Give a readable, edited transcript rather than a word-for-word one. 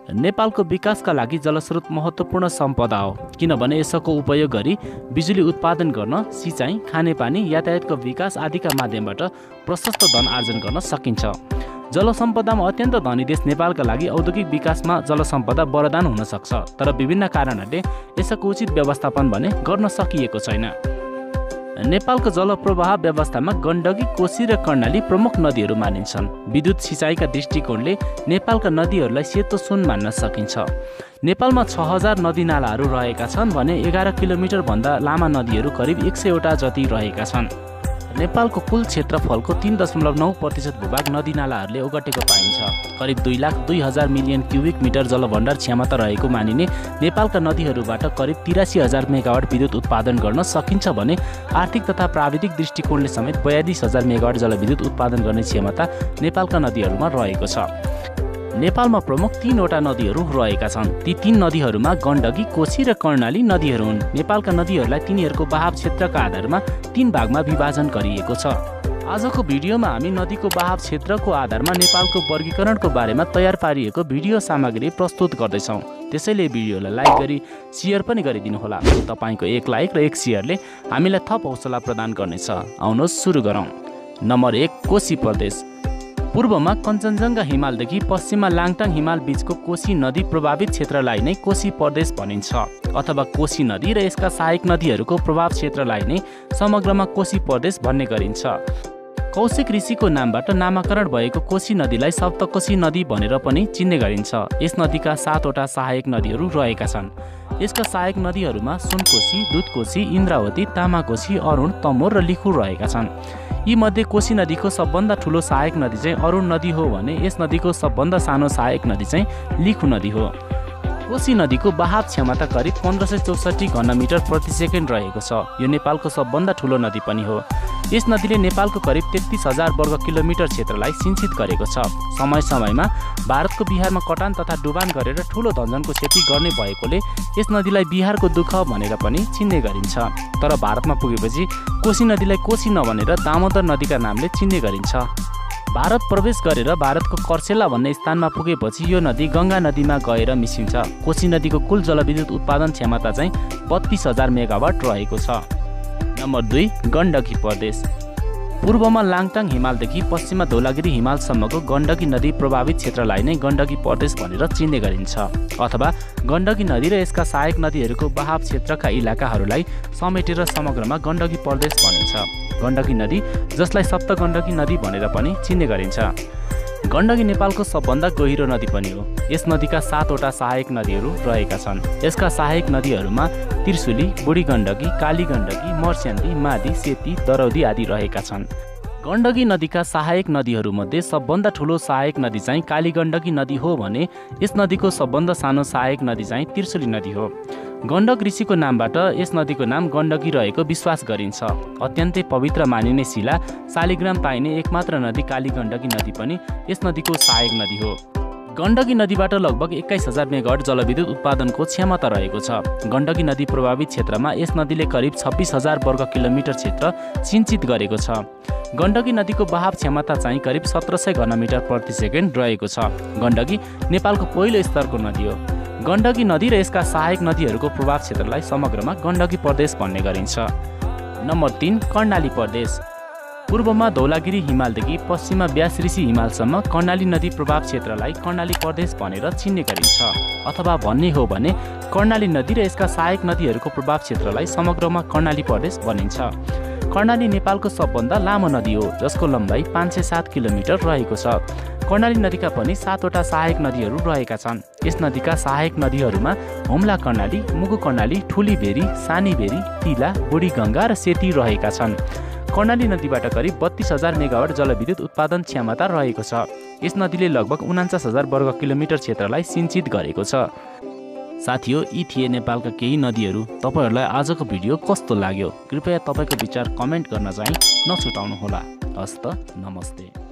नेपालको विकासका लागि जलस्रोत महत्त्वपूर्ण सम्पदा हो, किनभने यसको उपयोग गरी बिजुली उत्पादन गर्न, सिँचाइ, खानेपानी, यातायातको विकास आदिका माध्यमबाट प्रशस्त धन आर्जन गर्न सकिन्छ। जलसम्पदामा अत्यन्त धनी देश नेपालका लागि औद्योगिक विकासमा जलसम्पदा वरदान हुन सक्छ, तर विभिन्न कारणहरूले यसको उचित व्यवस्थापन भने गर्न सकिएको छैन। नेपालको जलप्रवाह व्यवस्थामा गण्डकी, कोशी र कर्णाली प्रमुख नदीहरू मानिन्छन्। विद्युत सिँचाइका दृष्टिकोणले नेपालका नदीहरूलाई सेतो सुन मान्न सकिन्छ। नेपालमा 6000 नदीनालाहरू रहेका छन् भने 11 किलोमिटर भन्दा लामा नदीहरू करिब 100 वटा जति रहेका छन्। नेपालको कुल क्षेत्रफलको 3.9% भूभाग नदीनालाहरूले ओगटेको पाइन्छ। करिब 2,02,000 मिलियन क्युबिक मिटर जलभण्डार क्षमता रहेको मानिने नेपालका नदीहरूबाट करिब 83,000 मेगावाट विद्युत उत्पादन गर्न सकिन्छ भने आर्थिक तथा प्राविधिक दृष्टिकोणले समेत 42,000 मेगावाट जलविद्युत उत्पादन गर्ने क्षमता नेपालका नदीहरूमा रहेको छ। नेपालमा प्रमुख 3 वटा नदीहरू रहेका छन्। ती 3 नदीहरूमा गण्डकी, कोशी र कर्णाली नदीहरू हुन्। नेपालका नदीहरूलाई तिनीहरूको बहाव क्षेत्रका आधारमा 3 भागमा विभाजन गरिएको छ। आजको भिडियोमा हामी नदीको बहाव क्षेत्रको आधारमा नेपालको वर्गीकरणको बारेमा तयार पारिएको भिडियो सामग्री प्रस्तुत गर्दैछौँ। त्यसैले भिडियोलाई लाइक गरी सेयर पनि गरिदिनुहोला। तपाईँको एक लाइक र एक सेयरले हामीलाई थप हौसला प्रदान गर्नेछ। आउनुहोस् सुरु गरौँ। नम्बर 1, कोशी प्रदेश। पूर्वमा कञ्चनजङ्घा हिमालदेखि पश्चिममा लाङटाङ हिमाल बीचको कोशी नदी प्रभावित क्षेत्रलाई नै कोशी प्रदेश भनिन्छ, अथवा कोशी नदी र यसका सहायक नदीहरूको प्रभाव क्षेत्रलाई नै समग्रमा कोशी प्रदेश भन्ने गरिन्छ। कौशिक ऋषिको नामबाट नामाकरण भएको कोशी नदीलाई सप्तकोशी नदी भनेर पनि चिन्ने गरिन्छ। यस नदीका 7 वटा सहायक नदीहरू रहेका छन्। यसका सहायक नदीहरूमा सुनकोशी, दुधकोशी, इन्द्रावती, तामाकोशी, अरुण, तमोर र लिखु रहेका छन्। यी मध्ये कोशी नदीको सबभन्दा ठुलो सहायक नदी चाहिँ अरुण नदी हो भने यस नदीको सबभन्दा सानो सहायक नदी चाहिँ लिखु नदी हो। कोशी नदीको बहाव क्षमता करिब 1564 घनमिटर प्रति सेकेन्ड रहेको छ। यो नेपालको सबभन्दा ठुलो नदी पनि हो। यस नदीले नेपालको करिब 33,000 वर्ग किलोमिटर क्षेत्रलाई सिंचित गरेको छ। समय समयमा भारतको बिहारमा कटान तथा डुबान गरेर ठुलो धनजनको क्षति गर्ने भएकोले यस नदीलाई बिहारको दुःख भनेर पनि चिन्ने गरिन्छ। तर भारतमा पुगेपछि कोशी नदीलाई कोशी नभनेर दामोदर नदीका नामले चिन्ने गरिन्छ। भारत प्रवेश गरेर भारतको कर्सेला भन्ने स्थानमा पुगेपछि यो नदी गङ्गा नदीमा गएर मिसिन्छ। कोशी नदीको कुल जलविद्युत उत्पादन क्षमता चाहिँ 32,000 मेगावाट रहेको छ। नम्बर 2, गण्डकी प्रदेश। पूर्वमा लाङटाङ हिमालदेखि पश्चिममा धौलागिरी हिमालसम्मको गण्डकी नदी प्रभावित क्षेत्रलाई नै गण्डकी प्रदेश भनेर चिन्ने गरिन्छ, अथवा गण्डकी नदी र यसका सहायक नदीहरूको बहाव क्षेत्रका इलाकाहरूलाई समेटेर समग्रमा गण्डकी प्रदेश भनिन्छ। गण्डकी नदी, जसलाई सप्तगण्डकी नदी भनेर पनि चिन्ने गरिन्छ। गण्डकी नेपालको सबभन्दा गहिरो नदी पनि हो। यस नदीका 7 वटा सहायक नदीहरू रहेका छन्। यसका सहायक नदीहरूमा त्रिशुली, बुढी गण्डकी, काली गण्डकी, मर्स्यान्ती, मादी, सेती, दरौदी आदि रहेका छन्। गण्डकी नदीका सहायक नदीहरूमध्ये सबभन्दा ठुलो सहायक नदी चाहिँ काली गण्डकी नदी हो भने यस नदीको सबभन्दा सानो सहायक नदी चाहिँ त्रिशुली नदी हो। गण्डक ऋषिको नामबाट यस नदीको नाम गण्डकी रहेको विश्वास गरिन्छ। अत्यन्तै पवित्र मानिने शिला शालिग्राम पाइने एकमात्र नदी काली गण्डकी नदी पनि यस नदीको सहायक नदी हो। गण्डकी नदीबाट लगभग 21,000 मेगावाट जलविद्युत उत्पादनको क्षमता रहेको छ। गण्डकी नदी प्रभावित क्षेत्रमा यस नदीले करिब 26,000 वर्ग किलोमिटर क्षेत्र सिंचित गरेको छ। गण्डकी नदीको बहाव क्षमता चाहिँ करिब 1700 घनमिटर प्रति सेकेन्ड रहेको छ। गण्डकी नेपालको पहिलो स्तरको नदी हो। गण्डकी नदी र यसका सहायक नदीहरूको प्रभाव क्षेत्रलाई समग्रमा गण्डकी प्रदेश भन्ने गरिन्छ। नम्बर 3, कर्णाली प्रदेश। पूर्वमा धौलागिरी हिमालदेखि पश्चिममा व्यास ऋषि हिमालसम्म कर्णाली नदी प्रभाव क्षेत्रलाई कर्णाली प्रदेश भनेर चिन्ने गरिन्छ, अथवा भन्ने हो भने कर्णाली नदी र यसका सहायक नदीहरूको प्रभाव क्षेत्रलाई समग्रमा कर्णाली प्रदेश भनिन्छ। कर्णाली नेपालको सबभन्दा लामो नदी हो, जसको लम्बाइ 507 किलोमिटर रहेको छ। कर्णाली नदीका पनि 7 वटा सहायक नदीहरू रहेका छन्। यस नदीका सहायक नदीहरूमा हुम्ला कर्णाली, मुगु कर्णाली, ठुली भेरी, सानी भेरी, तिला, बुढी गङ्गा र सेती रहेका छन्। कर्णाली नदीबाट करिब 32,000 मेगावाट जलविद्युत उत्पादन क्षमता रहेको छ। यस नदीले लगभग 49,000 वर्ग किलोमिटर क्षेत्रलाई सिंचित गरेको छ। साथीहो, यी थिए नेपालका केही नदीहरू। तपाईहरूलाई आजको भिडियो कस्तो लाग्यो? कृपया तपाईँको विचार कमेन्ट गर्न चाहिँ नछुटाउनुहोला। हस्त, नमस्ते।